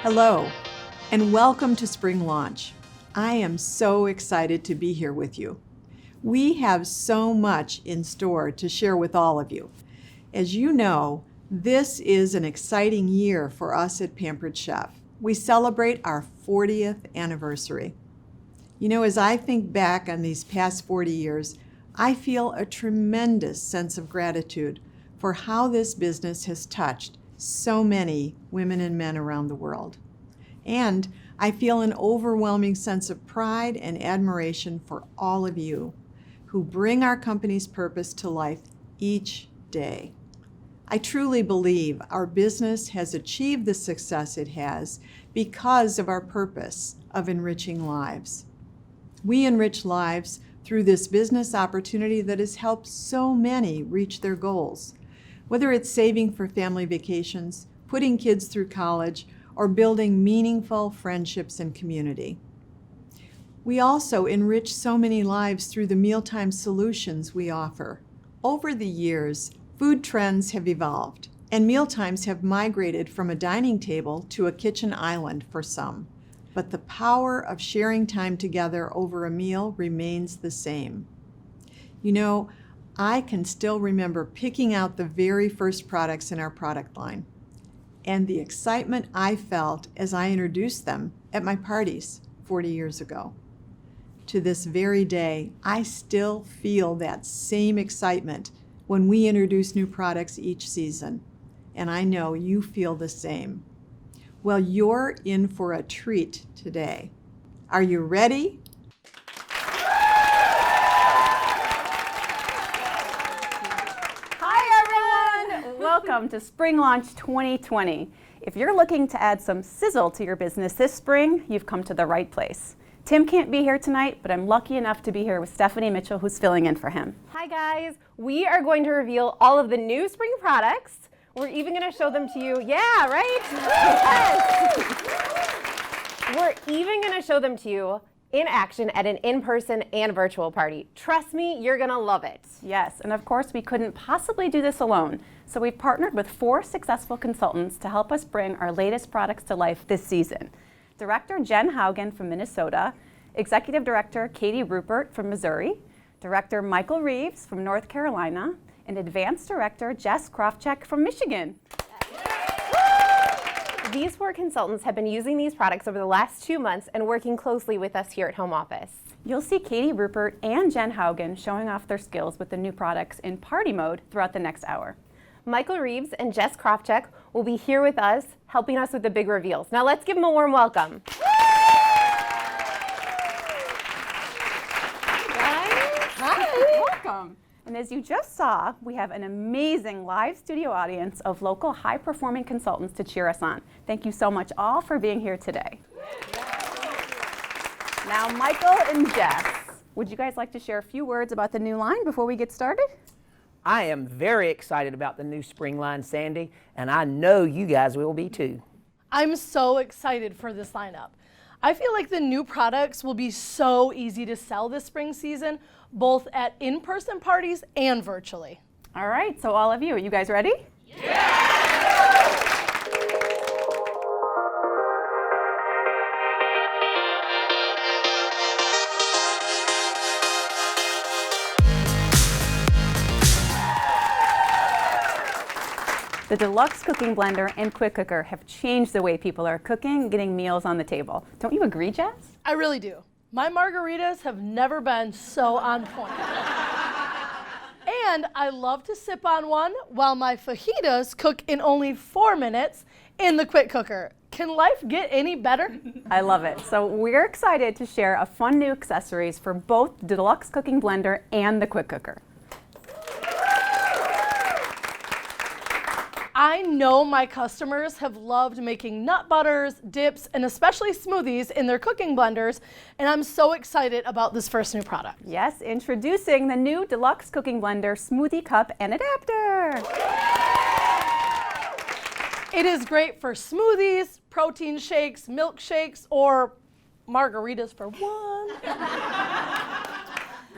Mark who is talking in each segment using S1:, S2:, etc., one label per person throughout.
S1: Hello, and welcome to Spring Launch. I am so excited to be here with you. We have so much in store to share with all of you. As you know, this is an exciting year for us at Pampered Chef. We celebrate our 40th anniversary. You know, as I think back on these past 40 years, I feel a tremendous sense of gratitude for how this business has touched so many women and men around the world. And I feel an overwhelming sense of pride and admiration for all of you who bring our company's purpose to life each day. I truly believe our business has achieved the success it has because of our purpose of enriching lives. We enrich lives through this business opportunity that has helped so many reach their goals. Whether it's saving for family vacations, putting kids through college, or building meaningful friendships and community. We also enrich so many lives through the mealtime solutions we offer. Over the years, food trends have evolved, and mealtimes have migrated from a dining table to a kitchen island for some. But the power of sharing time together over a meal remains the same. You know, I can still remember picking out the very first products in our product line and the excitement I felt as I introduced them at my parties 40 years ago. To this very day, I still feel that same excitement when we introduce new products each season, and I know you feel the same. Well, you're in for a treat today. Are you ready?
S2: Welcome to Spring Launch 2020. If you're looking to add some sizzle to your business this spring, you've come to the right place. Tim can't be here tonight, but I'm lucky enough to be here with Stephanie Mitchell, who's filling in for him.
S3: Hi guys, we are going to reveal all of the new spring products. We're even going to show them to you. Yeah, right? Yes. We're even going to show them to you in action at an in-person and virtual party. Trust me, you're gonna love it.
S2: Yes, and of course we couldn't possibly do this alone. So we've partnered with 4 successful consultants to help us bring our latest products to life this season. Director Jen Haugen from Minnesota, Executive Director Katie Rupert from Missouri, Director Michael Reeves from North Carolina, and Advanced Director Jess Krofchek from Michigan.
S3: These 4 consultants have been using these products over the last 2 months and working closely with us here at home office.
S2: You'll see Katie Rupert and Jen Haugen showing off their skills with the new products in party mode throughout the next hour.
S3: Michael Reeves and Jess Krofchek will be here with us, helping us with the big reveals. Now let's give them a warm welcome.
S2: Hi. Welcome. And as you just saw, we have an amazing live studio audience of local high-performing consultants to cheer us on. Thank you so much all for being here today. Now, Michael and Jess, would you guys like to share a few words about the new line before we get started?
S4: I am very excited about the new spring line, Sandy, and I know you guys will be too.
S5: I'm so excited for this lineup. I feel like the new products will be so easy to sell this spring season, both at in-person parties and virtually.
S2: All right, so all of you, are you guys ready?
S5: Yeah!
S2: The Deluxe Cooking Blender and Quick Cooker have changed the way people are cooking and getting meals on the table. Don't you agree, Jess?
S5: I really do. My margaritas have never been so on point. And I love to sip on one while my fajitas cook in only 4 minutes in the Quick Cooker. Can life get any better?
S2: I love it. So we're excited to share a fun new accessories for both the Deluxe Cooking Blender and the Quick Cooker.
S5: I know my customers have loved making nut butters, dips, and especially smoothies in their cooking blenders, and I'm so excited about this first new product.
S2: Yes, introducing the new Deluxe Cooking Blender Smoothie Cup and Adapter.
S5: It is great for smoothies, protein shakes, milkshakes, or margaritas for one.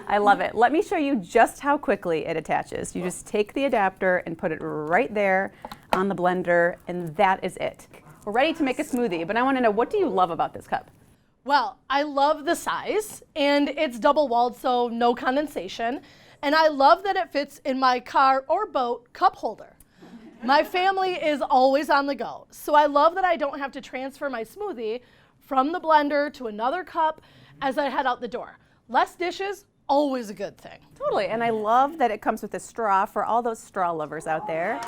S2: I love it. Let me show you just how quickly it attaches. You just take the adapter and put it right there on the blender, and that is it. We're ready to make a smoothie, but I want to know, what do you love about this cup?
S5: Well, I love the size, and it's double walled, so no condensation. And I love that it fits in my car or boat cup holder. My family is always on the go, so I love that I don't have to transfer my smoothie from the blender to another cup as I head out the door. Less dishes, always a good thing.
S2: Totally, and I love that it comes with a straw for all those straw lovers out there.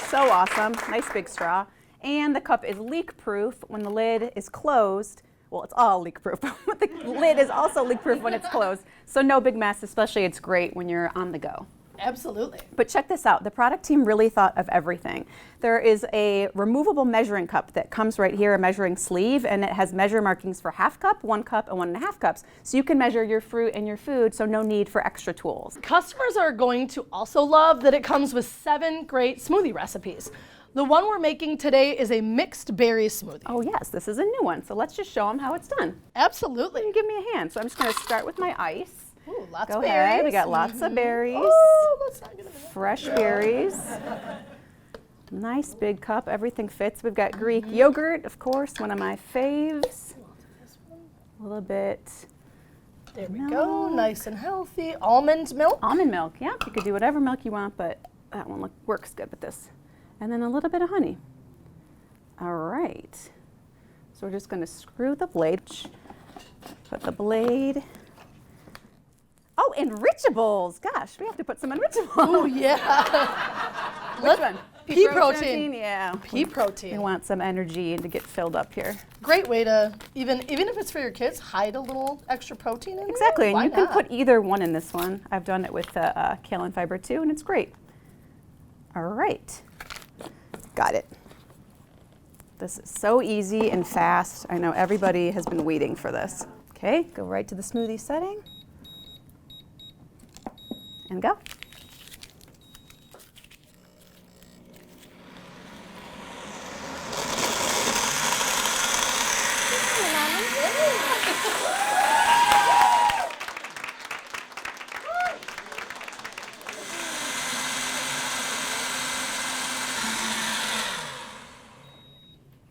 S2: So awesome, nice big straw. And the cup is leak-proof when the lid is closed. Well, it's all leak-proof, but the lid is also leak-proof when it's closed. So no big mess, especially it's great when you're on the go.
S5: Absolutely.
S2: But check this out, the product team really thought of everything. There is a removable measuring cup that comes right here, a measuring sleeve, and it has measure markings for 1/2 cup, 1 cup, and 1.5 cups. So you can measure your fruit and your food, so no need for extra tools.
S5: Customers are going to also love that it comes with 7 great smoothie recipes. The one we're making today is a mixed berry smoothie.
S2: Oh yes, this is a new one, so let's just show them how it's done.
S5: Absolutely.
S2: You give me a hand. So I'm just gonna start with my ice.
S5: Ooh, lots
S2: Go
S5: of
S2: ahead,
S5: berries.
S2: we got lots of berries.
S5: Oh, that's not gonna be
S2: Fresh berries. Nice big cup, everything fits. We've got Greek yogurt, of course, one of my faves. A little bit
S5: There we go, nice and healthy. Almond milk.
S2: almond milk. Yeah, you could do whatever milk you want, but that one works good with this. And then a little bit of honey. All right. So we're just going to screw the blade. Put the blade. Oh, Enrichables. Gosh, we have to put some Enrichables.
S5: Oh yeah.
S2: Which one?
S5: Pea protein.
S2: Yeah.
S5: Pea
S2: We
S5: protein.
S2: want some energy and to get filled up here.
S5: Great way to, even if it's for your kids, hide a little extra protein in
S2: Exactly,
S5: there.
S2: and
S5: Why
S2: you can
S5: not?
S2: put either one in this one. I've done it with kale and fiber too, and it's great. All right, got it. This is so easy and fast. I know everybody has been waiting for this. Okay, go right to the smoothie setting and go.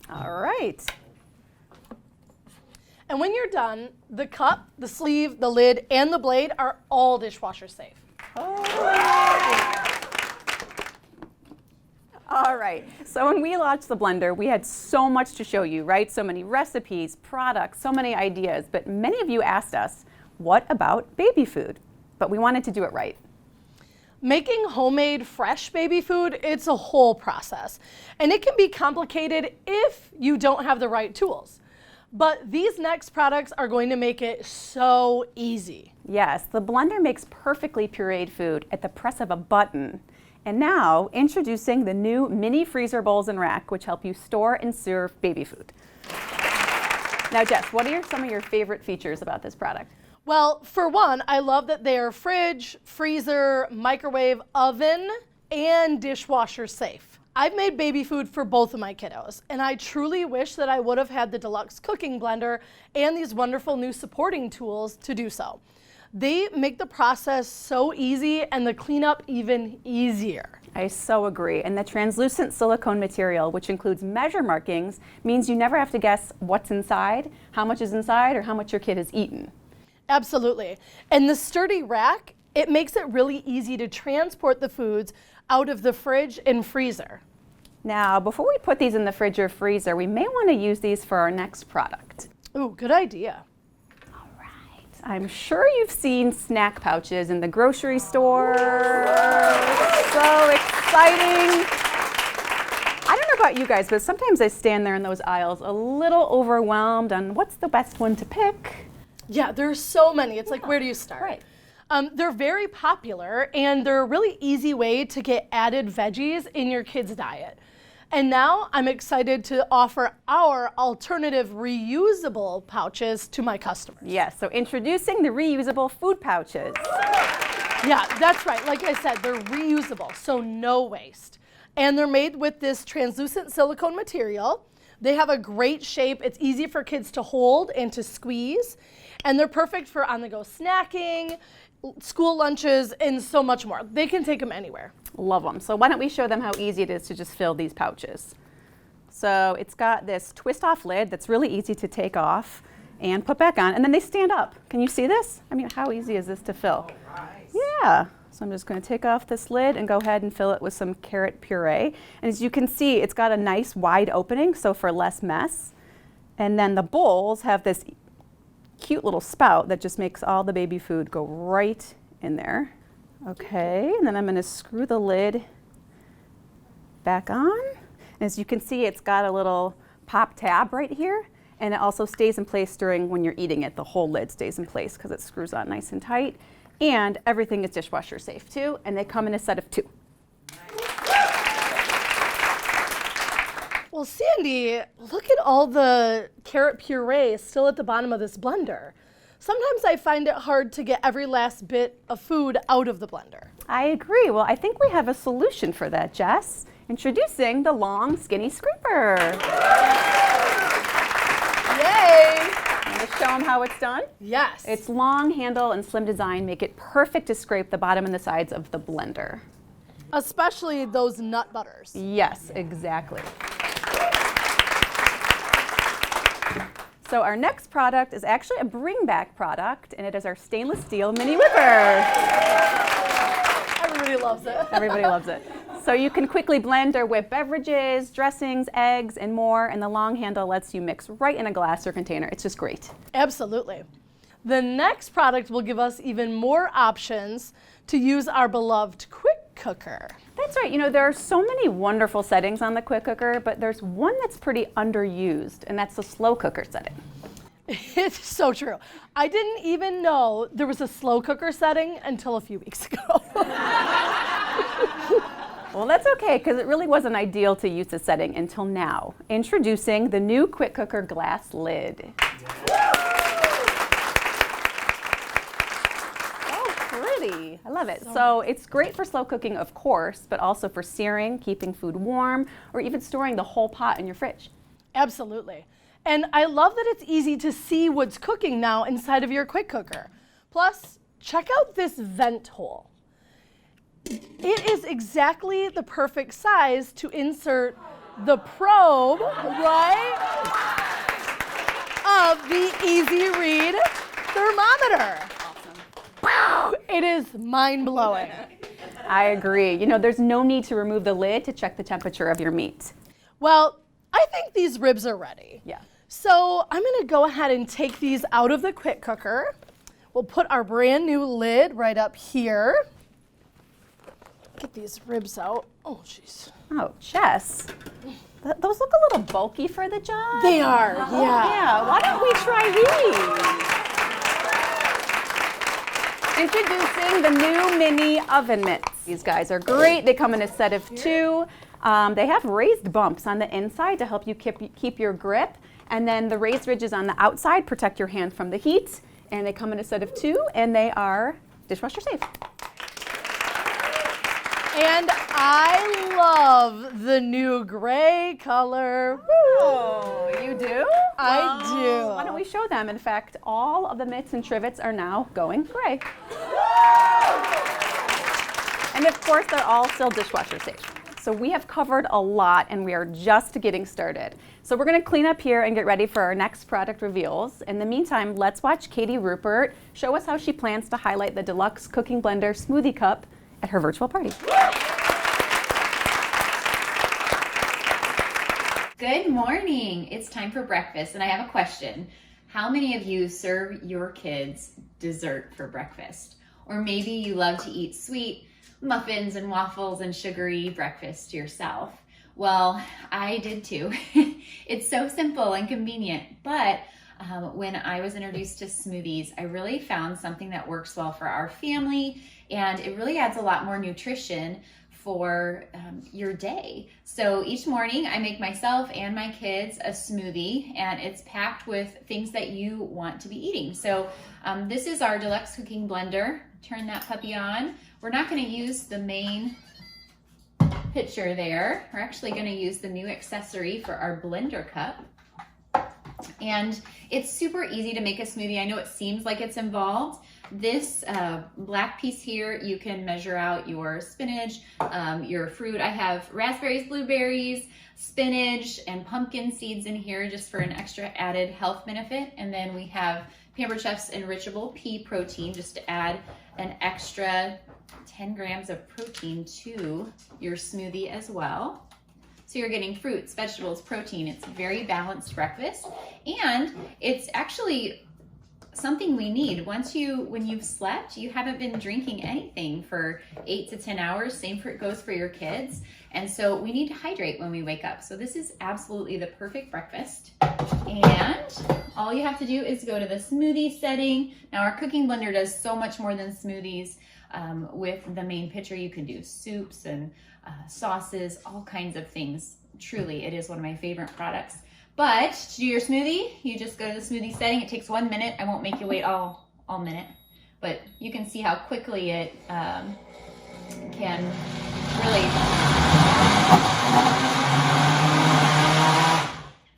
S2: All right.
S5: And when you're done, the cup, the sleeve, the lid, and the blade are all dishwasher safe.
S2: All right, so when we launched the blender, we had so much to show you, right? So many recipes, products, so many ideas, but many of you asked us, what about baby food? But we wanted to do it right.
S5: Making homemade fresh baby food, it's a whole process. And it can be complicated if you don't have the right tools. But these next products are going to make it so easy.
S2: Yes, the blender makes perfectly pureed food at the press of a button. And now, introducing the new mini freezer bowls and rack, which help you store and serve baby food. Now, Jess, what are some of your favorite features about this product?
S5: Well, for one, I love that they are fridge, freezer, microwave, oven, and dishwasher safe. I've made baby food for both of my kiddos, and I truly wish that I would have had the deluxe cooking blender and these wonderful new supporting tools to do so. They make the process so easy and the cleanup even easier.
S2: I so agree. And the translucent silicone material, which includes measure markings, means you never have to guess what's inside, how much is inside, or how much your kid has eaten.
S5: Absolutely. And the sturdy rack, it makes it really easy to transport the foods out of the fridge and freezer.
S2: Now, before we put these in the fridge or freezer, we may want to use these for our next product.
S5: Ooh, good idea.
S2: All right. I'm sure you've seen snack pouches in the grocery store. So exciting. I don't know about you guys, but sometimes I stand there in those aisles a little overwhelmed on what's the best one to pick.
S5: Yeah, there's so many. It's like, where do you start?
S2: Right.
S5: They're very popular, and they're a really easy way to get added veggies in your kids' diet. And now I'm excited to offer our alternative reusable pouches to my customers.
S2: Yes, so introducing the reusable food pouches.
S5: Yeah, that's right. Like I said, they're reusable, so no waste. And they're made with this translucent silicone material. They have a great shape. It's easy for kids to hold and to squeeze. And they're perfect for on-the-go snacking, school lunches, and so much more. They can take them anywhere.
S2: Love them. So why don't we show them how easy it is to just fill these pouches. So it's got this twist off lid that's really easy to take off and put back on, and then they stand up. Can you see this? I mean, how easy is this to fill?
S4: Oh, nice.
S2: Yeah. So I'm just going to take off this lid and go ahead and fill it with some carrot puree. And as you can see, it's got a nice wide opening, so for less mess. And then the bowls have this cute little spout that just makes all the baby food go right in there. Okay, and then I'm going to screw the lid back on. And as you can see, it's got a little pop tab right here, and it also stays in place during when you're eating it. The whole lid stays in place because it screws on nice and tight. And everything is dishwasher safe too, and they come in a set of 2.
S5: Well, Sandy, look at all the carrot puree still at the bottom of this blender. Sometimes I find it hard to get every last bit of food out of the blender.
S2: I agree. Well, I think we have a solution for that, Jess. Introducing the long, skinny scraper.
S5: Yay!
S2: Want to show them how it's done?
S5: Yes.
S2: Its long handle and slim design make it perfect to scrape the bottom and the sides of the blender.
S5: Especially those nut butters.
S2: Yes, exactly. So our next product is actually a bring back product, and it is our stainless steel mini whipper.
S5: Everybody loves it.
S2: Everybody loves it. So you can quickly blend or whip beverages, dressings, eggs, and more, and the long handle lets you mix right in a glass or container. It's just great.
S5: Absolutely. The next product will give us even more options to use our beloved quick cooker.
S2: That's right. You know, there are so many wonderful settings on the quick cooker, but there's one that's pretty underused, and that's the slow cooker setting.
S5: It's so true. I didn't even know there was a slow cooker setting until a few weeks ago.
S2: Well, that's okay, because it really wasn't ideal to use this setting until now. Introducing the new quick cooker glass lid. Pretty. I love it. So it's great for slow cooking, of course, but also for searing, keeping food warm, or even storing the whole pot in your fridge.
S5: Absolutely. And I love that it's easy to see what's cooking now inside of your quick cooker. Plus, check out this vent hole. It is exactly the perfect size to insert the probe, right, of the Easy Read thermometer. Wow, it is mind-blowing.
S2: I agree. You know, there's no need to remove the lid to check the temperature of your meat.
S5: Well, I think these ribs are ready.
S2: Yeah.
S5: So I'm gonna go ahead and take these out of the quick cooker. We'll put our brand new lid right up here. Get these ribs out. Oh, jeez.
S2: Oh, Jess, those look a little bulky for the job.
S5: They are,
S2: Oh,
S5: yeah.
S2: yeah. Why don't we try these? Introducing the new mini oven mitts. These guys are great. They come in a set of 2. They have raised bumps on the inside to help you keep your grip. And then the raised ridges on the outside protect your hand from the heat. And they come in a set of 2, and they are dishwasher safe.
S5: And I love the new gray color. Woo!
S2: Oh, you do?
S5: I do.
S2: Why don't we show them? In fact, all of the mitts and trivets are now going gray. And of course, they're all still dishwasher safe. So we have covered a lot, and we are just getting started. So we're going to clean up here and get ready for our next product reveals. In the meantime, let's watch Katie Rupert show us how she plans to highlight the Deluxe Cooking Blender Smoothie Cup at her virtual party.
S6: Good morning. It's time for breakfast, and I have a question. How many of you serve your kids dessert for breakfast? Or maybe you love to eat sweet muffins and waffles and sugary breakfast yourself. Well, I did too. It's so simple and convenient, but when I was introduced to smoothies, I really found something that works well for our family, and it really adds a lot more nutrition for your day. So each morning I make myself and my kids a smoothie, and it's packed with things that you want to be eating. So this is our Deluxe Cooking Blender. Turn that puppy on. We're not going to use the main picture there. We're actually going to use the new accessory for our blender cup. And it's super easy to make a smoothie. I know it seems like it's involved, This black piece here, you can measure out your spinach, your fruit. I have raspberries, blueberries, spinach, and pumpkin seeds in here just for an extra added health benefit. And then we have Pampered Chef's Enrichable Pea Protein just to add an extra 10 grams of protein to your smoothie as well. So you're getting fruits, vegetables, protein. It's a very balanced breakfast, and it's actually something we need. When you've slept, you haven't been drinking anything for 8 to 10 hours. Same goes for your kids. And so we need to hydrate when we wake up. So this is absolutely the perfect breakfast. And all you have to do is go to the smoothie setting. Now our cooking blender does so much more than smoothies. With the main pitcher, you can do soups and sauces, all kinds of things. Truly, it is one of my favorite products. But to do your smoothie, you just go to the smoothie setting. It takes 1 minute. I won't make you wait all minute, but you can see how quickly it can really.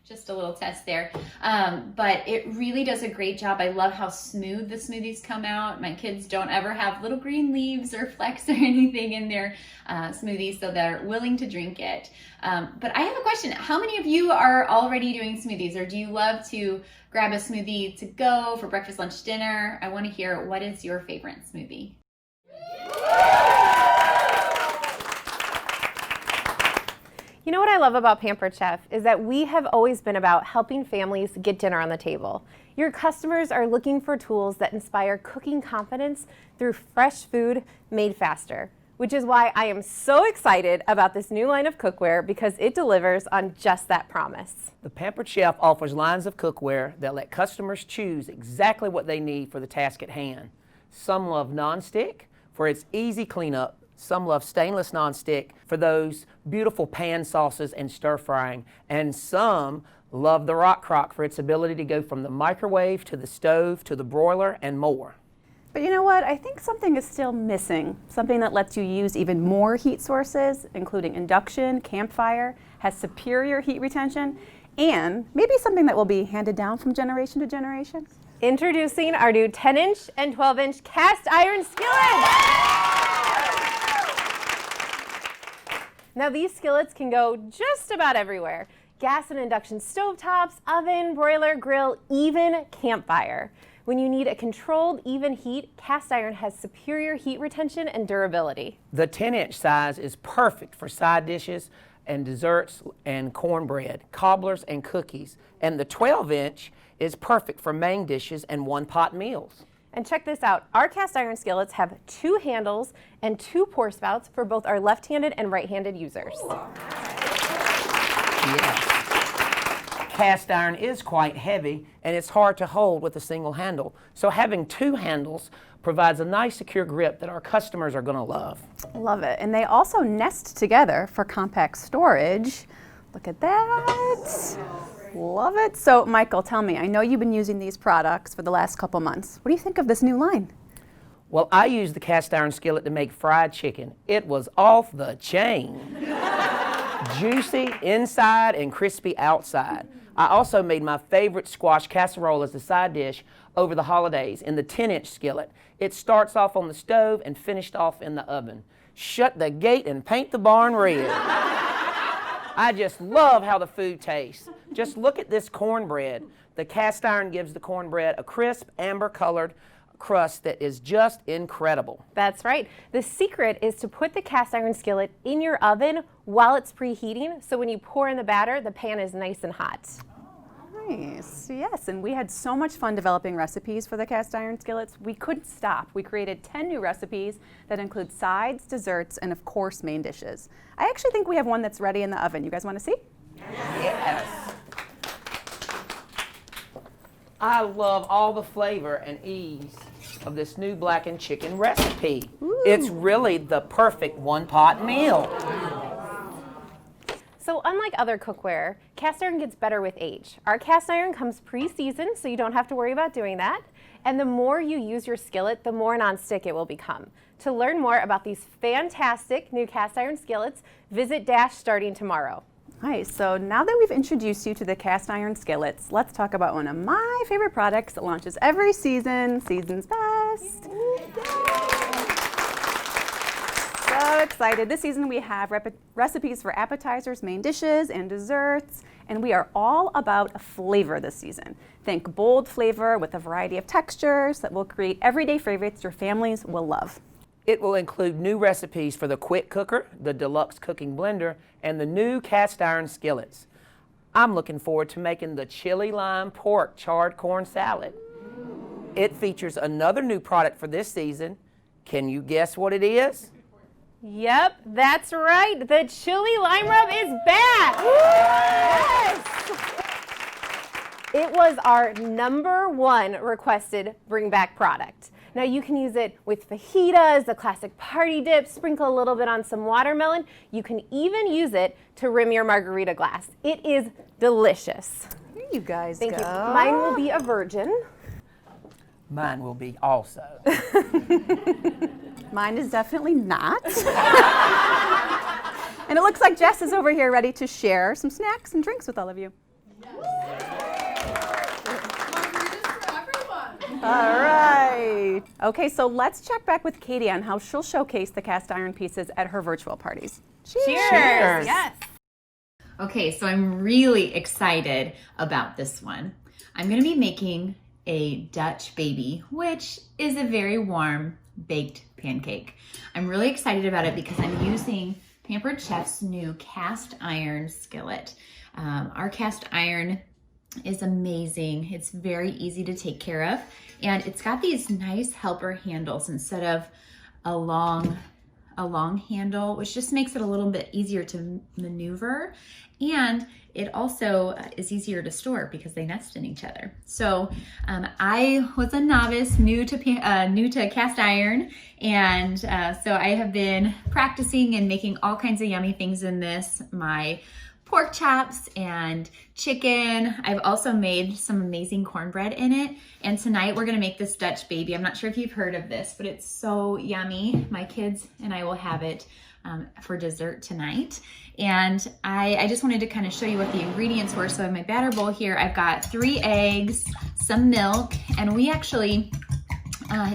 S6: Just a little test there. But it really does a great job. I love how smooth the smoothies come out. My kids don't ever have little green leaves or flecks or anything in their smoothies, so they're willing to drink it. But I have a question. How many of you are already doing smoothies, or do you love to grab a smoothie to go for breakfast, lunch, dinner? I want to hear, what is your favorite smoothie?
S3: You know what I love about Pampered Chef is that we have always been about helping families get dinner on the table. Your customers are looking for tools that inspire cooking confidence through fresh food made faster, which is why I am so excited about this new line of cookware, because it delivers on just that promise.
S4: The Pampered Chef offers lines of cookware that let customers choose exactly what they need for the task at hand. Some love non-stick for its easy cleanup. Some love stainless nonstick for those beautiful pan sauces and stir frying. And some love the Rock Crock for its ability to go from the microwave to the stove to the broiler and more.
S2: But you know what? I think something is still missing. Something that lets you use even more heat sources, including induction, campfire, has superior heat retention, and maybe something that will be handed down from generation to generation.
S3: Introducing our new 10-inch and 12-inch cast iron skillets. Now these skillets can go just about everywhere. Gas and induction stovetops, oven, broiler, grill, even campfire. When you need a controlled, even heat, cast iron has superior heat retention and durability.
S4: The 10-inch size is perfect for side dishes and desserts and cornbread, cobblers and cookies. And the 12-inch is perfect for main dishes and one-pot meals.
S3: And check this out, our cast iron skillets have 2 handles and 2 pour spouts for both our left-handed and right-handed users.
S4: Yes. Cast iron is quite heavy and it's hard to hold with a single handle. So having 2 handles provides a nice secure grip that our customers are going to love.
S2: Love it. And they also nest together for compact storage. Look at that. Love it. So Michael, tell me, I know you've been using these products for the last couple months. What do you think of this new line?
S4: Well, I used the cast iron skillet to make fried chicken. It was off the chain. Juicy inside and crispy outside. I also made my favorite squash casserole as a side dish over the holidays in the 10-inch skillet. It starts off on the stove and finished off in the oven. Shut the gate and paint the barn red. I just love how the food tastes. Just look at this cornbread. The cast iron gives the cornbread a crisp, amber-colored crust that is just incredible.
S3: That's right. The secret is to put the cast iron skillet in your oven while it's preheating, so when you pour in the batter, the pan is nice and hot.
S2: Nice. Yes, and we had so much fun developing recipes for the cast iron skillets. We couldn't stop. We created 10 new recipes that include sides, desserts, and of course, main dishes. I actually think we have one that's ready in the oven. You guys want to see?
S4: Yes. I love all the flavor and ease of this new blackened chicken recipe.
S2: Ooh.
S4: It's really the perfect one-pot meal.
S3: So unlike other cookware, cast iron gets better with age. Our cast iron comes pre-seasoned, so you don't have to worry about doing that. And the more you use your skillet, the more nonstick it will become. To learn more about these fantastic new cast iron skillets, visit Dash starting tomorrow.
S2: Nice. So now that we've introduced you to the cast iron skillets, let's talk about one of my favorite products that launches every season, Season's Best. breakfast. So excited. This season we have recipes for appetizers, main dishes, and desserts. And we are all about flavor this season. Think bold flavor with a variety of textures that will create everyday favorites your families will love.
S4: It will include new recipes for the quick cooker, the deluxe cooking blender, and the new cast iron skillets. I'm looking forward to making the chili lime pork charred corn salad. It features another new product for this season. Can you guess what it is?
S3: Yep, that's right. The chili lime rub is back. Yes! It was our #1 requested bring back product. Now you can use it with fajitas, the classic party dip, sprinkle a little bit on some watermelon. You can even use it to rim your margarita glass. It is delicious.
S2: Here you guys
S3: Thank
S2: go.
S3: you. Mine will be a virgin.
S4: Mine will be also.
S2: Mine is definitely not. And it looks like Jess is over here ready to share some snacks and drinks with all of you. All right. Okay, so let's check back with Katie on how she'll showcase the cast iron pieces at her virtual parties.
S3: Cheers. Yes.
S6: Okay, so I'm really excited about this one. I'm gonna be making a Dutch baby, which is a very warm baked pancake. I'm really excited about it because I'm using Pampered Chef's new cast iron skillet. Our cast iron is amazing. It's very easy to take care of, and it's got these nice helper handles instead of a long handle, which just makes it a little bit easier to maneuver, and it also is easier to store because they nest in each other. So I was a novice, new to cast iron, and so I have been practicing and making all kinds of yummy things in this. My pork chops and chicken. I've also made some amazing cornbread in it. And tonight we're gonna make this Dutch baby. I'm not sure if you've heard of this, but it's so yummy. My kids and I will have it for dessert tonight. And I just wanted to kind of show you what the ingredients were. So in my batter bowl here, I've got 3 eggs, some milk, and we actually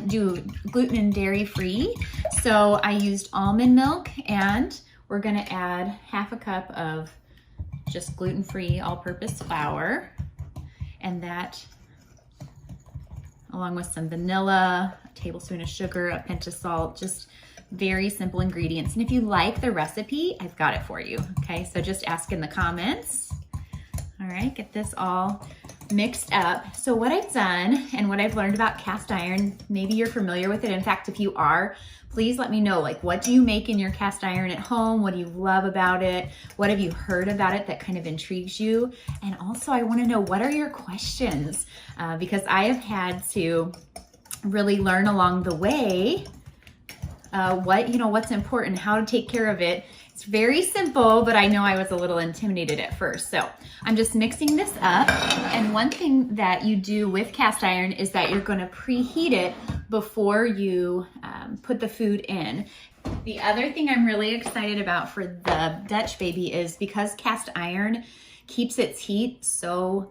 S6: do gluten and dairy free. So I used almond milk, and we're gonna add 1/2 cup of just gluten-free all-purpose flour, and that along with some vanilla, a tablespoon of sugar, a pinch of salt, just very simple ingredients. And if you like the recipe, I've got it for you. Okay, so just ask in the comments. All right, get this all mixed up. So what I've done and what I've learned about cast iron, maybe you're familiar with it. In fact, if you are, please let me know, like, what do you make in your cast iron at home? What do you love about it? What have you heard about it that kind of intrigues you? And also I wanna know, what are your questions? Because I have had to really learn along the way what's important, how to take care of it. It's very simple, but I know I was a little intimidated at first. So I'm just mixing this up. And one thing that you do with cast iron is that you're gonna preheat it before you put the food in. The other thing I'm really excited about for the Dutch baby is because cast iron keeps its heat so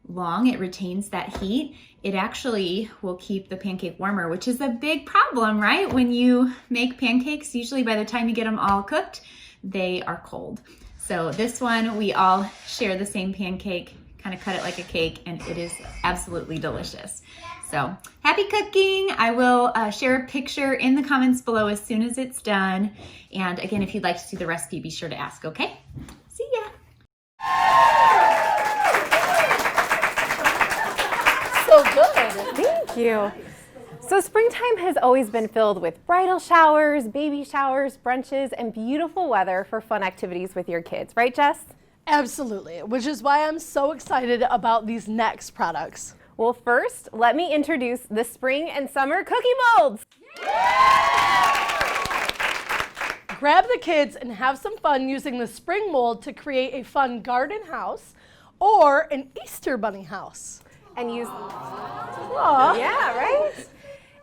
S6: long, it retains that heat, it actually will keep the pancake warmer, which is a big problem, right? When you make pancakes, usually by the time you get them all cooked, they are cold. So this one, we all share the same pancake, kind of cut it like a cake, and it is absolutely delicious. So happy cooking. I will share a picture in the comments below as soon as it's done. And again, if you'd like to see the recipe, be sure to ask, okay? See ya.
S5: So good.
S3: Thank you. So springtime has always been filled with bridal showers, baby showers, brunches, and beautiful weather for fun activities with your kids. Right, Jess?
S5: Absolutely, which is why I'm so excited about these next products.
S3: Well, first, let me introduce the spring and summer cookie molds.
S5: Grab the kids and have some fun using the spring mold to create a fun garden house or an Easter bunny house.
S3: And use, yeah, right?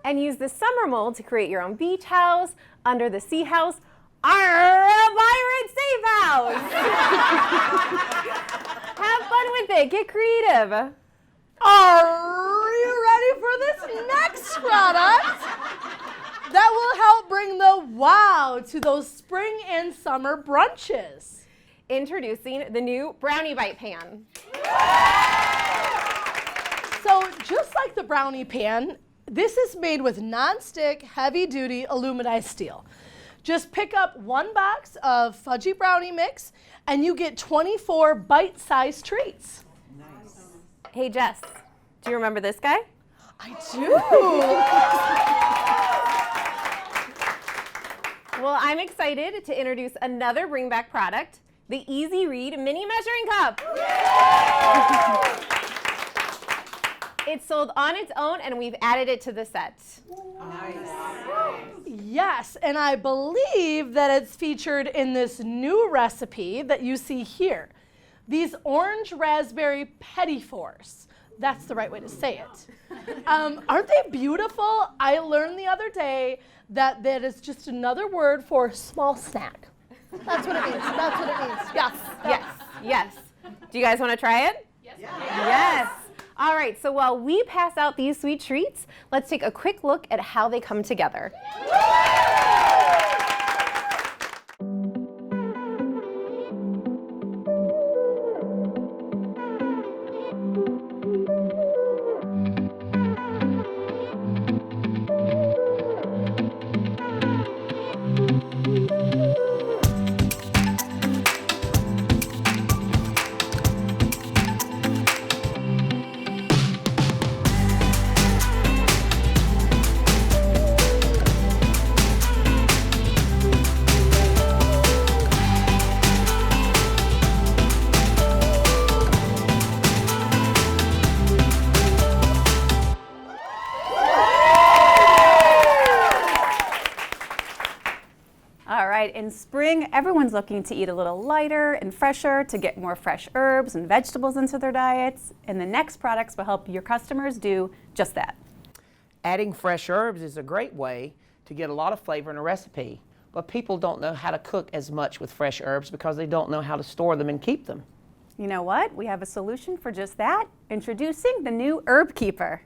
S3: And use the summer mold to create your own beach house, under the sea house, or a pirate safe house. Have fun with it, get creative.
S5: Are you ready for this next product that will help bring the wow to those spring and summer brunches.
S3: Introducing the new Brownie Bite Pan.
S5: So just like the brownie pan, this is made with non-stick, heavy-duty aluminized steel. Just pick up 1 box of fudgy brownie mix and you get 24 bite-sized treats.
S3: Hey Jess, do you remember this guy?
S5: I do.
S3: Well, I'm excited to introduce another bring back product, the Easy Read Mini Measuring Cup. It's sold on its own and we've added it to the set.
S5: Yes, and I believe that it's featured in this new recipe that you see here. These orange raspberry petit fours. That's the right way to say it. Aren't they beautiful? I learned the other day that that is just another word for small snack. That's what it means. That's what it means. Yes.
S3: Yes, yes. Do you guys want to try it? Yes. Yes. All right, so while we pass out these sweet treats, let's take a quick look at how they come together.
S2: All right, in spring, everyone's looking to eat a little lighter and fresher to get more fresh herbs and vegetables into their diets, and the next products will help your customers do just that.
S4: Adding fresh herbs is a great way to get a lot of flavor in a recipe, but people don't know how to cook as much with fresh herbs because they don't know how to store them and keep them.
S2: You know what? We have a solution for just that. Introducing the new Herb Keeper.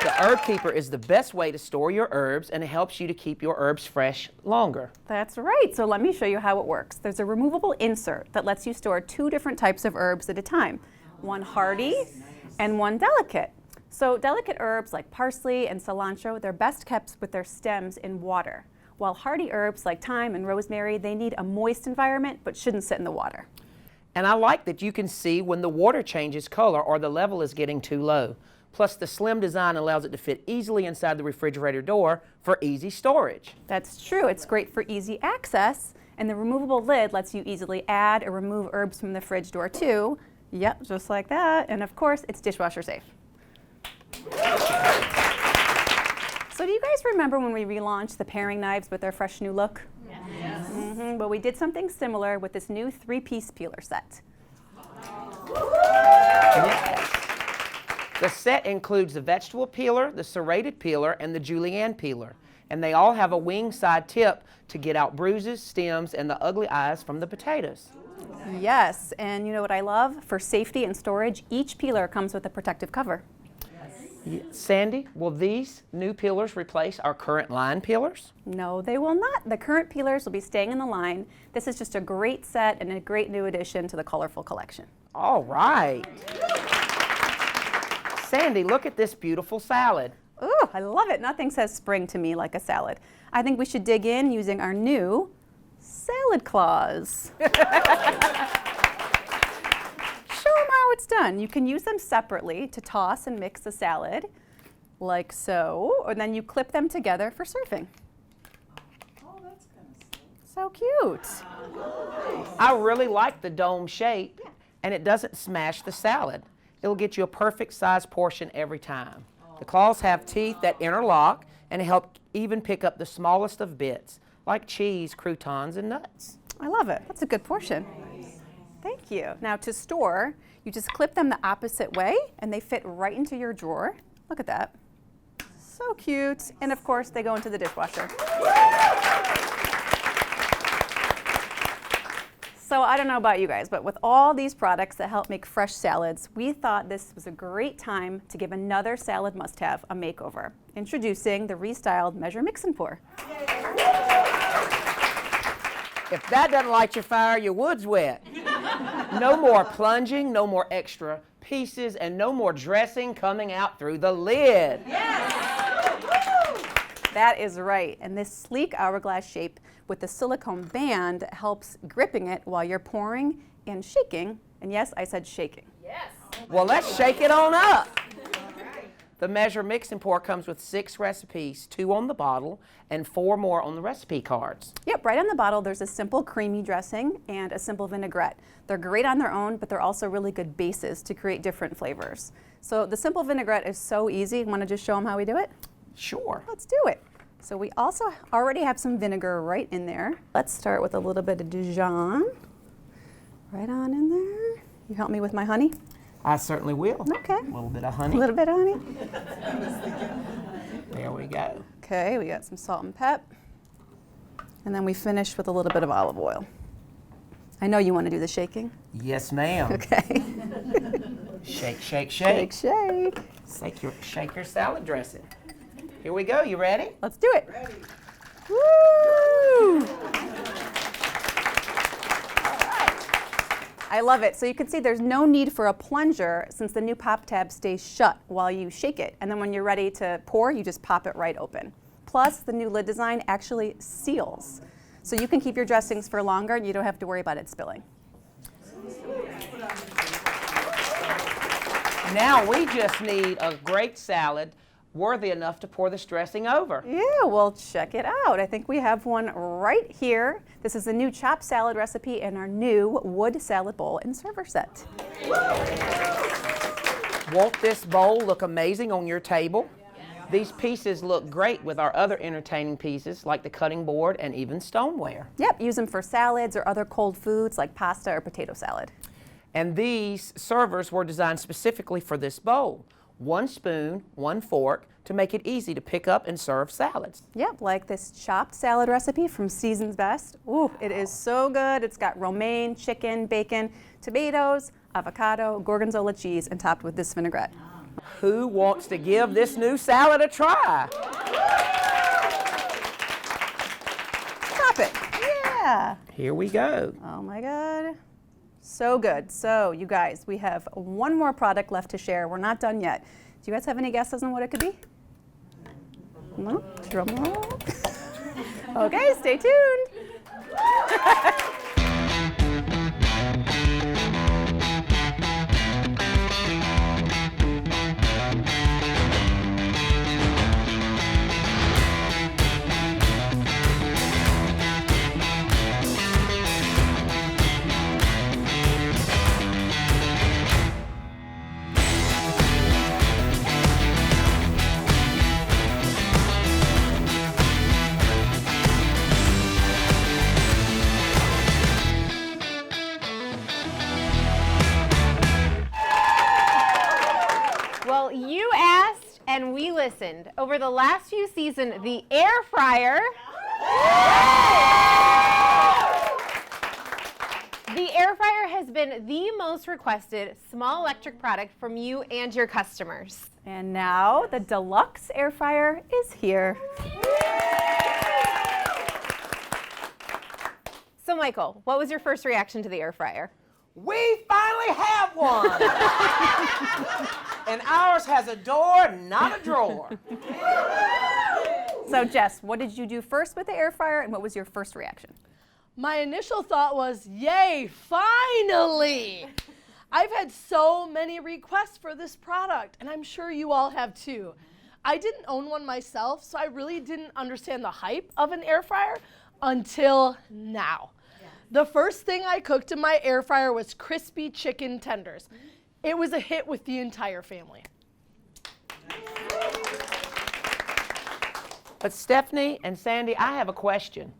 S4: The Herb Keeper is the best way to store your herbs, and it helps you to keep your herbs fresh longer.
S2: That's right. So let me show you how it works. There's a removable insert that lets you store 2 different types of herbs at a time, one hardy and one delicate. So delicate herbs like parsley and cilantro, they're best kept with their stems in water, while hardy herbs like thyme and rosemary, they need a moist environment but shouldn't sit in the water.
S4: And I like that you can see when the water changes color or the level is getting too low. Plus, the slim design allows it to fit easily inside the refrigerator door for easy storage.
S2: That's true. It's great for easy access, and the removable lid lets you easily add or remove herbs from the fridge door too. Yep, just like that. And of course, it's dishwasher safe. So do you guys remember when we relaunched the paring knives with their fresh new look? Yes. Well, we did something similar with this new 3-piece peeler set.
S4: The set includes the vegetable peeler, the serrated peeler, and the julienne peeler. And they all have a wing side tip to get out bruises, stems, and the ugly eyes from the potatoes.
S2: Yes, and you know what I love? For safety and storage, each peeler comes with a protective cover.
S4: Sandy, will these new peelers replace our current line peelers?
S2: No, they will not. The current peelers will be staying in the line. This is just a great set and a great new addition to the colorful collection.
S4: All right. Sandy, look at this beautiful salad.
S2: Ooh, I love it. Nothing says spring to me like a salad. I think we should dig in using our new salad claws. Show them how it's done. You can use them separately to toss and mix the salad, like so, and then you clip them together for serving. Oh, that's kind of so cute.
S4: I really like the dome shape, and it doesn't smash the salad. It'll get you a perfect size portion every time. The claws have teeth that interlock and help even pick up the smallest of bits, like cheese, croutons, and nuts.
S2: I love it. That's a good portion. Thank you. Now to store, you just clip them the opposite way and they fit right into your drawer. Look at that. So cute. And of course, they go into the dishwasher. So I don't know about you guys, but with all these products that help make fresh salads, we thought this was a great time to give another salad must-have a makeover. Introducing the restyled Measure, Mix, and Pour.
S4: If that doesn't light your fire, your wood's wet. No more plunging, no more extra pieces, and no more dressing coming out through the lid.
S2: That is right. And this sleek hourglass shape with the silicone band helps gripping it while you're pouring and shaking. And yes, I said shaking.
S4: Well, let's shake it on up. The Measure, Mix, and Pour comes with 6 recipes, 2 on the bottle and 4 more on the recipe cards.
S2: Yep, right on the bottle there's a simple creamy dressing and a simple vinaigrette. They're great on their own, but they're also really good bases to create different flavors. So the simple vinaigrette is so easy. Want to just show them how we do it?
S4: Sure.
S2: Let's do it. So we also already have some vinegar right in there. Let's start with a little bit of Dijon. Right on in there. You help me with my honey?
S4: I certainly will.
S2: Okay.
S4: A little bit of
S2: A
S4: honey.
S2: little bit of honey.
S4: There we go.
S2: Okay, we got some salt and pep. And then we finish with a little bit of olive oil. I know you want to do the shaking.
S4: Yes, ma'am.
S2: Okay.
S4: Shake, shake,
S2: Shake,
S4: shake.
S2: shake.
S4: Shake your salad dressing. Here we go. You ready?
S2: Let's do it. Ready. Woo! I love it. So you can see there's no need for a plunger since the new pop tab stays shut while you shake it. And then when you're ready to pour, you just pop it right open. Plus, the new lid design actually seals. So you can keep your dressings for longer and you don't have to worry about it spilling.
S4: Now we just need a great salad worthy enough to pour this dressing over.
S2: Yeah, well, check it out. I think we have one right here. This is the new chopped salad recipe in our new wood salad bowl and server set.
S4: Won't this bowl look amazing on your table? These pieces look great with our other entertaining pieces like the cutting board and even stoneware.
S2: Yep, use them for salads or other cold foods like pasta or potato salad.
S4: And these servers were designed specifically for this bowl. 1 spoon, 1 fork to make it easy to pick up and serve salads.
S2: Yep, like this chopped salad recipe from Season's Best. Ooh, it is so good. It's got romaine, chicken, bacon, tomatoes, avocado, gorgonzola cheese, and topped with this vinaigrette.
S4: Who wants to give this new salad a try?
S2: Top it. Yeah.
S4: Here we go.
S2: Oh my God. So good. So you guys, we have one more product left to share. We're not done yet. Do you guys have any guesses on what it could be? No? Drum roll. Okay, stay tuned.
S3: Well, you asked and we listened. Over the last few seasons, the air fryer. The air fryer has been the most requested small electric product from you and your customers.
S2: And now the deluxe air fryer is here.
S3: So Michael, what was your first reaction to the air fryer?
S4: We finally have one! And ours has a door, not a drawer.
S2: So Jess, what did you do first with the air fryer and what was your first reaction?
S5: My initial thought was, yay, finally! I've had so many requests for this product, and I'm sure you all have too. I didn't own one myself, so I really didn't understand the hype of an air fryer until now. The first thing I cooked in my air fryer was crispy chicken tenders. It was a hit with the entire family.
S4: But Stephanie and Sandy, I have a question.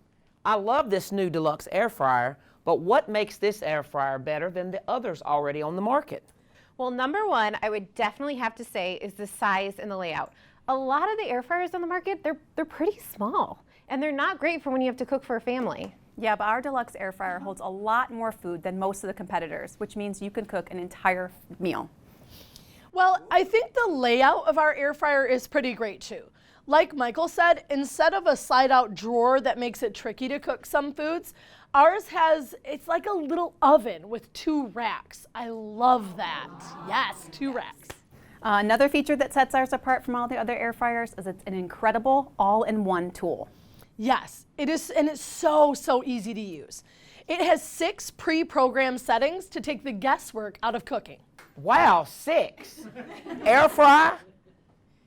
S4: I love this new deluxe air fryer, but what makes this air fryer better than the others already on the market?
S3: Well, number one, I would definitely have to say is the size and the layout. A lot of the air fryers on the market, they're pretty small, and they're not great for when you have to cook for a family.
S2: Yeah, but our deluxe air fryer holds a lot more food than most of the competitors, which means you can cook an entire meal.
S5: Well, I think the layout of our air fryer is pretty great too. Like Michael said, instead of a slide-out drawer that makes it tricky to cook some foods, ours it's like a little oven with 2 racks. I love that. Yes, 2 racks.
S2: Another feature that sets ours apart from all the other air fryers is it's an incredible all-in-one tool.
S5: Yes, it is, and it's so easy to use. It has 6 pre-programmed settings to take the guesswork out of cooking.
S4: Wow, 6. Air fry,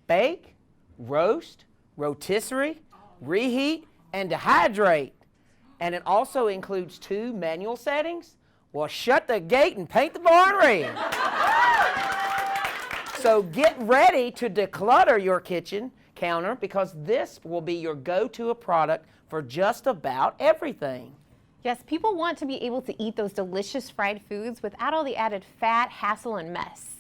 S4: bake, roast, rotisserie, reheat, and dehydrate. And it also includes 2 manual settings. Well, shut the gate and paint the barn red. So get ready to declutter your kitchen counter because this will be your go-to product for just about everything.
S3: Yes, people want to be able to eat those delicious fried foods without all the added fat, hassle, and mess.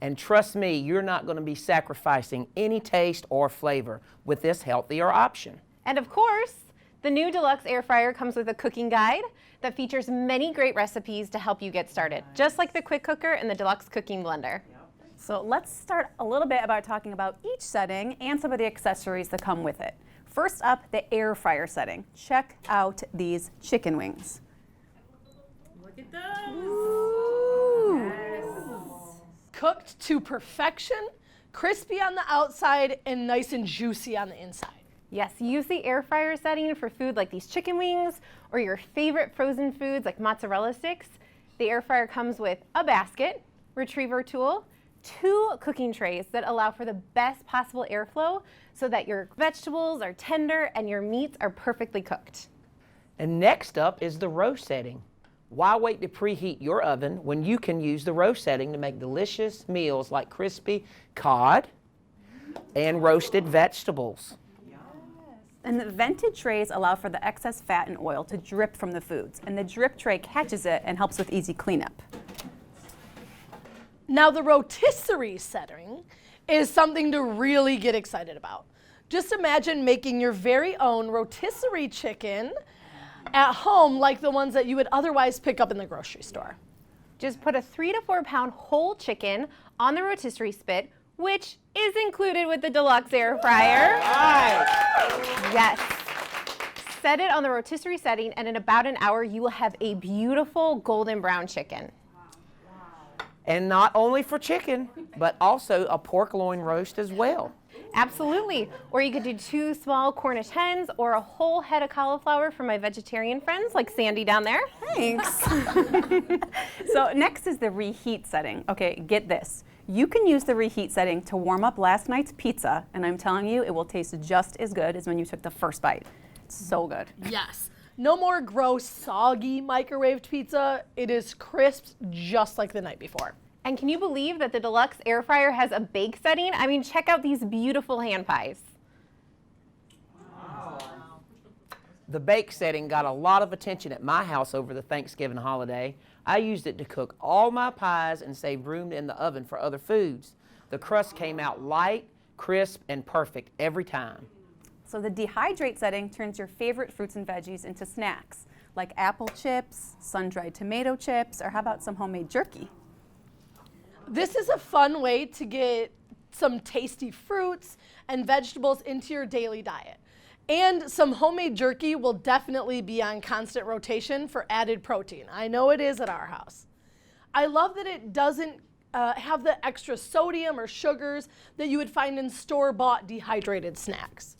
S4: And trust me, you're not going to be sacrificing any taste or flavor with this healthier option.
S3: And of course, the new Deluxe Air Fryer comes with a cooking guide that features many great recipes to help you get started, just like the Quick Cooker and the Deluxe Cooking Blender.
S2: So let's start a little bit about talking about each setting and some of the accessories that come with it. First up, the air fryer setting. Check out these chicken wings.
S7: Look at those.
S5: Cooked to perfection, crispy on the outside and nice and juicy on the inside.
S3: Yes, use the air fryer setting for food like these chicken wings or your favorite frozen foods like mozzarella sticks. The air fryer comes with a basket, retriever tool, 2 cooking trays that allow for the best possible airflow so that your vegetables are tender and your meats are perfectly cooked.
S4: And next up is the roast setting. Why wait to preheat your oven when you can use the roast setting to make delicious meals like crispy cod and roasted vegetables?
S2: And the vented trays allow for the excess fat and oil to drip from the foods, and the drip tray catches it and helps with easy cleanup.
S5: Now the rotisserie setting is something to really get excited about. Just imagine making your very own rotisserie chicken at home like the ones that you would otherwise pick up in the grocery store.
S3: Just put a 3 to 4 pound whole chicken on the rotisserie spit, which is included with the Deluxe Air Fryer. Yes. Set it on the rotisserie setting, and in about an hour, you will have a beautiful golden brown chicken.
S4: And not only for chicken, but also a pork loin roast as well.
S3: Absolutely. Or you could do 2 small Cornish hens or a whole head of cauliflower for my vegetarian friends like Sandy down there.
S2: Thanks. So next is the reheat setting. Okay, get this. You can use the reheat setting to warm up last night's pizza, and I'm telling you, it will taste just as good as when you took the first bite. It's so good.
S5: Yes. No more gross, soggy microwaved pizza. It is crisp just like the night before.
S3: And can you believe that the Deluxe Air Fryer has a bake setting? I mean, check out these beautiful hand pies.
S4: The bake setting got a lot of attention at my house over the Thanksgiving holiday. I used it to cook all my pies and save room in the oven for other foods. The crust came out light, crisp, and perfect every time.
S2: So the dehydrate setting turns your favorite fruits and veggies into snacks, like apple chips, sun-dried tomato chips, or how about some homemade jerky?
S5: This is a fun way to get some tasty fruits and vegetables into your daily diet. And some homemade jerky will definitely be on constant rotation for added protein. I know it is at our house. I love that it doesn't have the extra sodium or sugars that you would find in store-bought dehydrated snacks.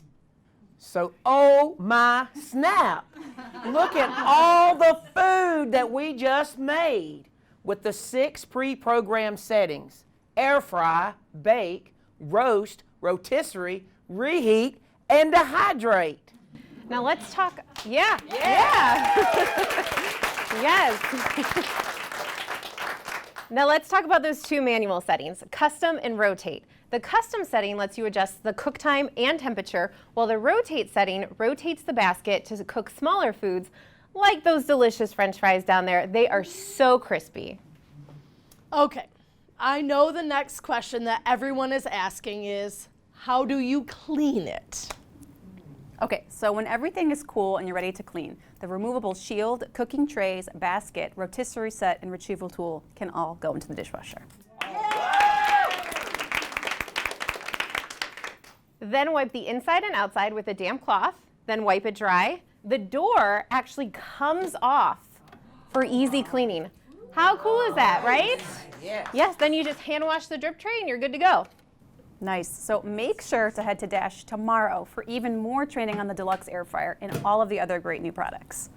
S4: So, oh my snap! Look at all the food that we just made with the 6 pre-programmed settings: air fry, bake, roast, rotisserie, reheat, and dehydrate.
S3: Now let's talk, yeah. Yes. Now let's talk about those 2 manual settings, custom and rotate. The custom setting lets you adjust the cook time and temperature, while the rotate setting rotates the basket to cook smaller foods like those delicious French fries down there. They are so crispy.
S5: Okay, I know the next question that everyone is asking is, how do you clean it?
S2: Okay, so when everything is cool and you're ready to clean, the removable shield, cooking trays, basket, rotisserie set, and retrieval tool can all go into the dishwasher.
S3: Then wipe the inside and outside with a damp cloth, then wipe it dry. The door actually comes off for easy cleaning. How cool is that, right? Yes, then you just hand wash the drip tray and you're good to go.
S2: Nice. So make sure to head to Dash tomorrow for even more training on the Deluxe Air Fryer and all of the other great new products.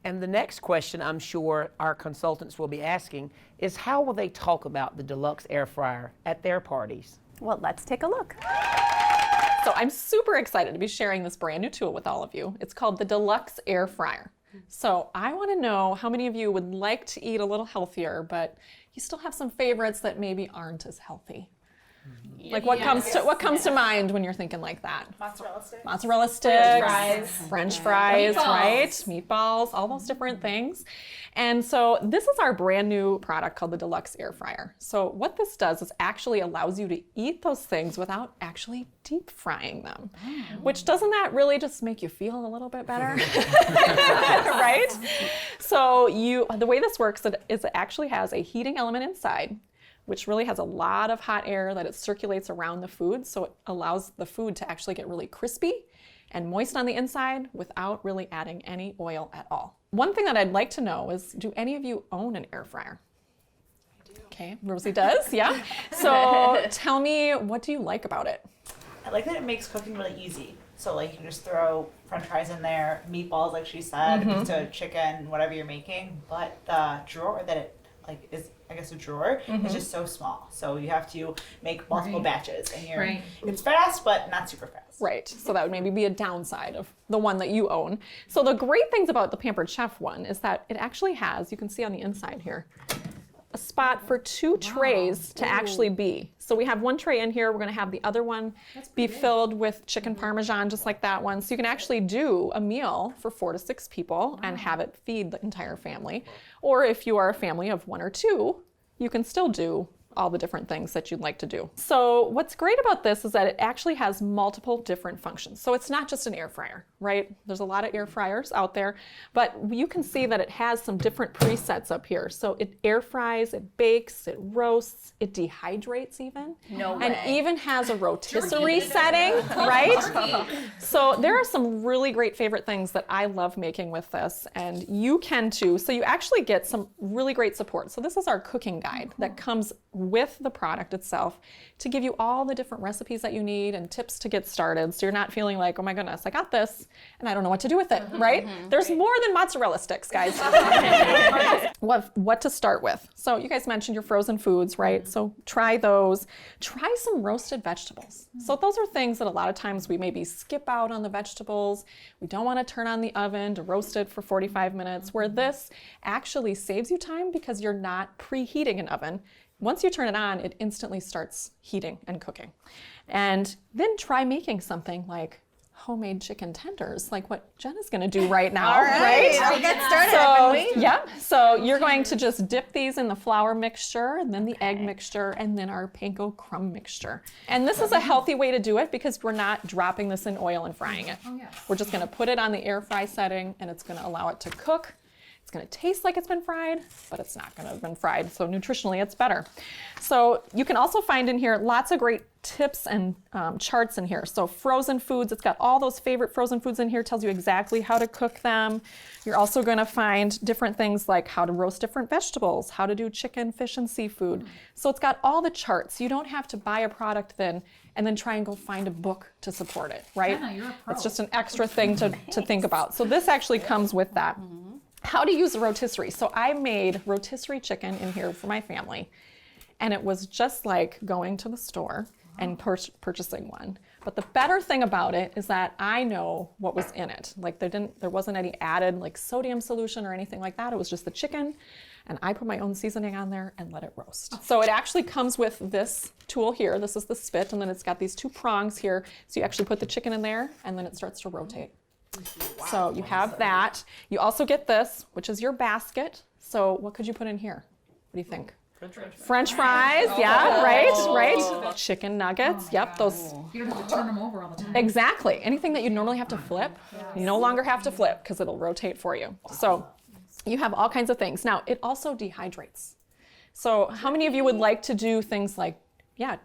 S4: And the next question I'm sure our consultants will be asking is how will they talk about the Deluxe Air Fryer at their parties?
S2: Well, let's take a look.
S8: So I'm super excited to be sharing this brand new tool with all of you. It's called the Deluxe Air Fryer. So I want to know how many of you would like to eat a little healthier, but you still have some favorites that maybe aren't as healthy. Like what comes to mind when you're thinking like that? Mozzarella sticks, French fries, right? Meatballs, all those different things. And so this is our brand new product called the Deluxe Air Fryer. So what this does is actually allows you to eat those things without actually deep frying them, which doesn't that really just make you feel a little bit better? Right? So the way this works is it actually has a heating element inside, which really has a lot of hot air that it circulates around the food, so it allows the food to actually get really crispy and moist on the inside without really adding any oil at all. One thing that I'd like to know is, do any of you own an air fryer? I do. Okay, Rosie does, yeah. So tell me, what do you like about it?
S9: I like that it makes cooking really easy. So like you can just throw French fries in there, meatballs like she said, pizza, chicken, whatever you're making. But the drawer that it like is, I guess, a drawer is just so small. So you have to make multiple batches, and it's fast, but not super fast.
S8: Right, so that would maybe be a downside of the one that you own. So the great things about the Pampered Chef one is that it actually has, you can see on the inside here, a spot for 2 trays to actually be. So we have one tray in here, we're gonna have the other one be filled with chicken Parmesan, just like that one. So you can actually do a meal for 4 to 6 people and have it feed the entire family. Or if you are a family of 1 or 2, you can still do all the different things that you'd like to do. So what's great about this is that it actually has multiple different functions. So it's not just an air fryer, right? There's a lot of air fryers out there, but you can see that it has some different presets up here. So it air fries, it bakes, it roasts, it dehydrates even. And even has a rotisserie setting, right? So there are some really great favorite things that I love making with this, and you can too. So you actually get some really great support. So this is our cooking guide that comes with the product itself to give you all the different recipes that you need and tips to get started, so you're not feeling like, oh my goodness, I got this and I don't know what to do with it, right? There's more than mozzarella sticks, guys. What to start with. So you guys mentioned your frozen foods, right? So try those. Try some roasted vegetables. So those are things that a lot of times we maybe skip out on the vegetables. We don't want to turn on the oven to roast it for 45 minutes, where this actually saves you time because you're not preheating an oven. Once you turn it on, it instantly starts heating and cooking. And then try making something like homemade chicken tenders, like what Jen is gonna do right now, right?
S3: I'll get started.
S8: Yeah, so you're going to just dip these in the flour mixture, and then the egg mixture, and then our panko crumb mixture. And this is a healthy way to do it because we're not dropping this in oil and frying it. We're just gonna put it on the air fry setting, and it's gonna allow it to cook. It's gonna taste like it's been fried, but it's not gonna have been fried, so nutritionally it's better. So you can also find in here lots of great tips and charts in here. So frozen foods, it's got all those favorite frozen foods in here, tells you exactly how to cook them. You're also gonna find different things like how to roast different vegetables, how to do chicken, fish, and seafood. So it's got all the charts. You don't have to buy a product then and then try and go find a book to support it, right? It's just an extra thing to think about. So this actually comes with that. How to use a rotisserie. So I made rotisserie chicken in here for my family, and it was just like going to the store and purchasing one. But the better thing about it is that I know what was in it. Like there wasn't any added like sodium solution or anything like that. It was just the chicken, and I put my own seasoning on there and let it roast. So it actually comes with this tool here. This is the spit, and then it's got these 2 prongs here. So you actually put the chicken in there, and then it starts to rotate. So you have that. You also get this, which is your basket. So what could you put in here? What do you think? French fries, yeah, right. Chicken nuggets, yep, those.
S7: You don't have to turn them over all the time.
S8: Exactly. Anything that you normally have to flip, you no longer have to flip because it'll rotate for you. So you have all kinds of things. Now, it also dehydrates. So how many of you would like to do things like,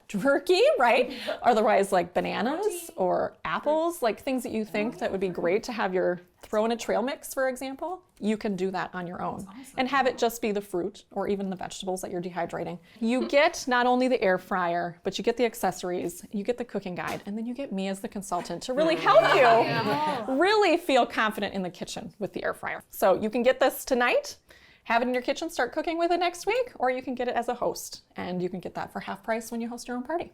S8: turkey, right? Otherwise, like bananas or apples, like things that you think that would be great to have your throw in a trail mix, for example. You can do that on your own and have it just be the fruit or even the vegetables that you're dehydrating. You get not only the air fryer, but you get the accessories, you get the cooking guide, and then you get me as the consultant to really help you really feel confident in the kitchen with the air fryer. So you can get this tonight. Have it in your kitchen, start cooking with it next week, or you can get it as a host, and you can get that for half price when you host your own party.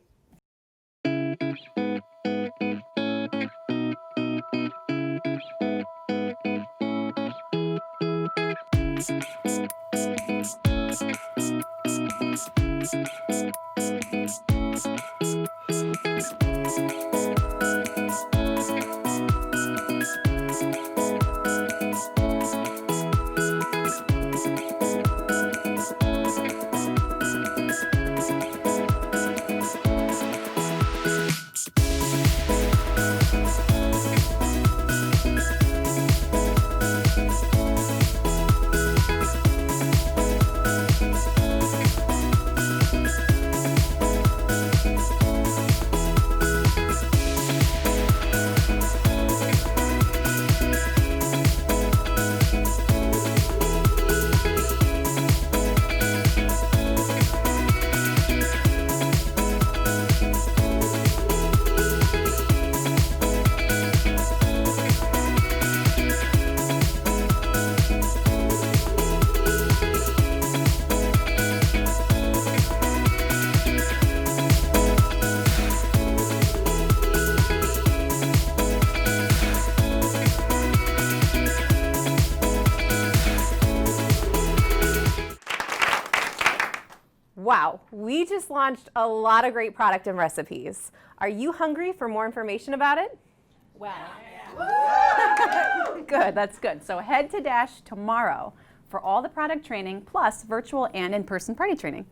S3: Wow, we just launched a lot of great product and recipes. Are you hungry for more information about it?
S2: Well, good, that's good. So head to Dash tomorrow for all the product training plus virtual and in-person party training.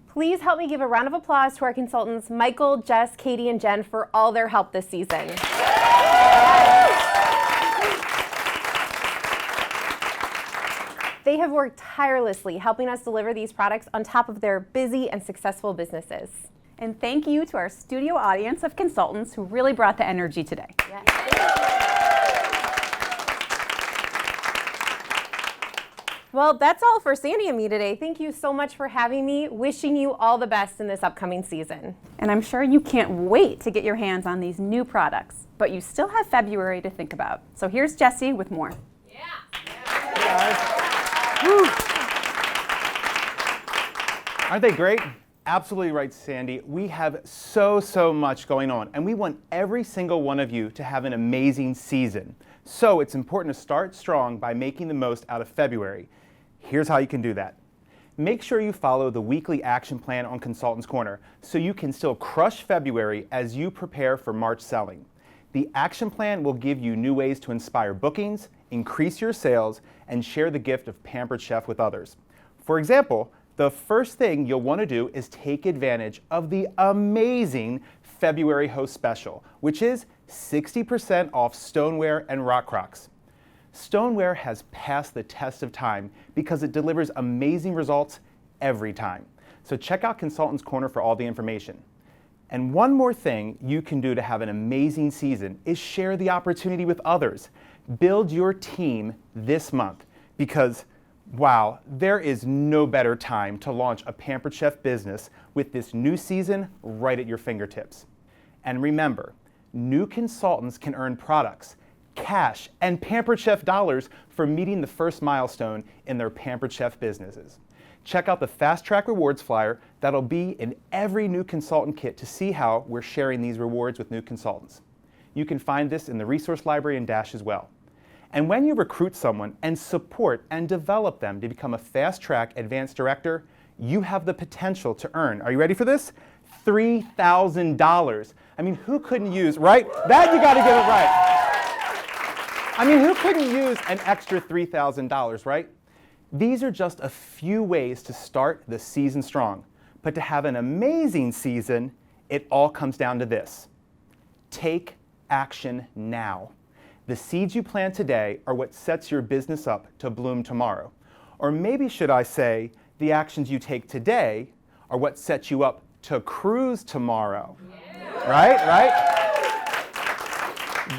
S3: Please help me give a round of applause to our consultants, Michael, Jess, Katie, and Jen, for all their help this season. They have worked tirelessly helping us deliver these products on top of their busy and successful businesses.
S2: And thank you to our studio audience of consultants who really brought the energy today.
S3: Well, that's all for Sandy and me today. Thank you so much for having me. Wishing you all the best in this upcoming season.
S2: And I'm sure you can't wait to get your hands on these new products, but you still have February to think about. So here's Jessie with more.
S10: Aren't they great? Absolutely right, Sandy. We have so much going on, and we want every single one of you to have an amazing season. So it's important to start strong by making the most out of February. Here's how you can do that. Make sure you follow the weekly action plan on Consultants Corner so you can still crush February as you prepare for March selling. The action plan will give you new ways to inspire bookings, increase your sales, and share the gift of Pampered Chef with others. For example, the first thing you'll want to do is take advantage of the amazing February Host Special, which is 60% off stoneware and rock crocs. Stoneware has passed the test of time because it delivers amazing results every time. So check out Consultants Corner for all the information. And one more thing you can do to have an amazing season is share the opportunity with others. Build your team this month because, wow, there is no better time to launch a Pampered Chef business with this new season right at your fingertips. And remember, new consultants can earn products, cash, and Pampered Chef dollars for meeting the first milestone in their Pampered Chef businesses. Check out the Fast Track Rewards flyer that'll be in every new consultant kit to see how we're sharing these rewards with new consultants. You can find this in the resource library in Dash as well. And when you recruit someone and support and develop them to become a Fast Track Advanced Director, you have the potential to earn, are you ready for this? $3,000. I mean, who couldn't use, right? That you gotta get it right. I mean, who couldn't use an extra $3,000, right? These are just a few ways to start the season strong. But to have an amazing season, it all comes down to this. Take action now. The seeds you plant today are what sets your business up to bloom tomorrow. Or maybe should I say, the actions you take today are what sets you up to cruise tomorrow. Yeah. Right?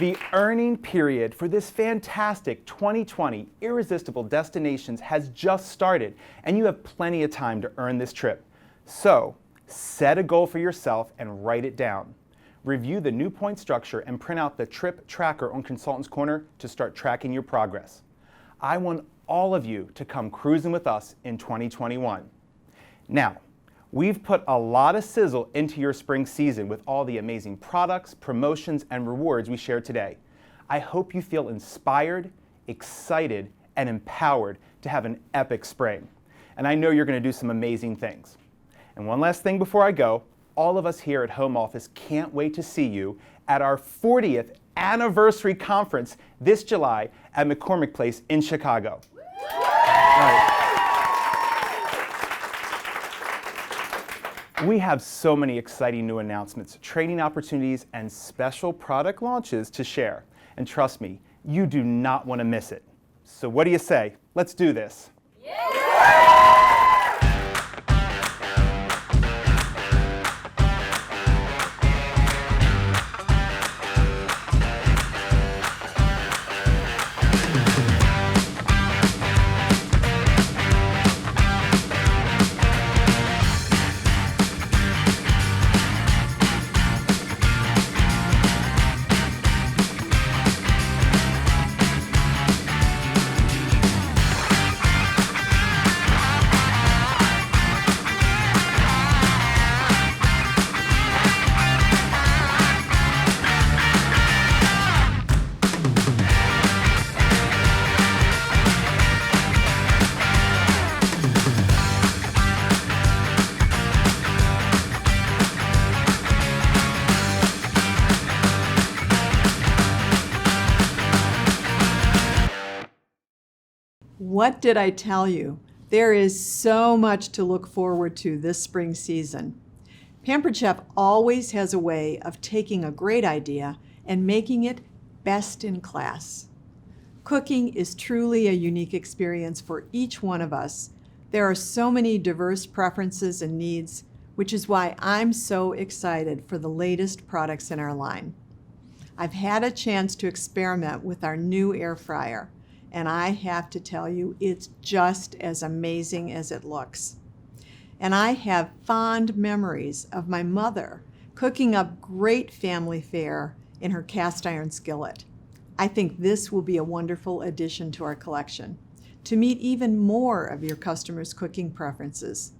S10: The earning period for this fantastic 2020 Irresistible Destinations has just started, and you have plenty of time to earn this trip. So, set a goal for yourself and write it down. Review the new point structure and print out the trip tracker on Consultants Corner to start tracking your progress. I want all of you to come cruising with us in 2021. Now, we've put a lot of sizzle into your spring season with all the amazing products, promotions, and rewards we shared today. I hope you feel inspired, excited, and empowered to have an epic spring. And I know you're going to do some amazing things. And one last thing before I go, all of us here at Home Office can't wait to see you at our 40th anniversary conference this July at McCormick Place in Chicago. We have so many exciting new announcements, training opportunities, and special product launches to share. And trust me, you do not want to miss it. So what do you say? Let's do this.
S1: What did I tell you? There is so much to look forward to this spring season. Pampered Chef always has a way of taking a great idea and making it best in class. Cooking is truly a unique experience for each one of us. There are so many diverse preferences and needs, which is why I'm so excited for the latest products in our line. I've had a chance to experiment with our new air fryer, and I have to tell you, it's just as amazing as it looks. And I have fond memories of my mother cooking up great family fare in her cast iron skillet. I think this will be a wonderful addition to our collection to meet even more of your customers' cooking preferences.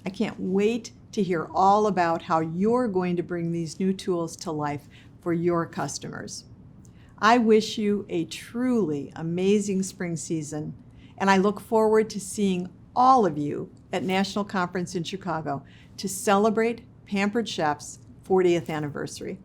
S1: I can't wait to hear all about how you're going to bring these new tools to life for your customers. I wish you a truly amazing spring season, and I look forward to seeing all of you at National Conference in Chicago to celebrate Pampered Chef's 40th anniversary.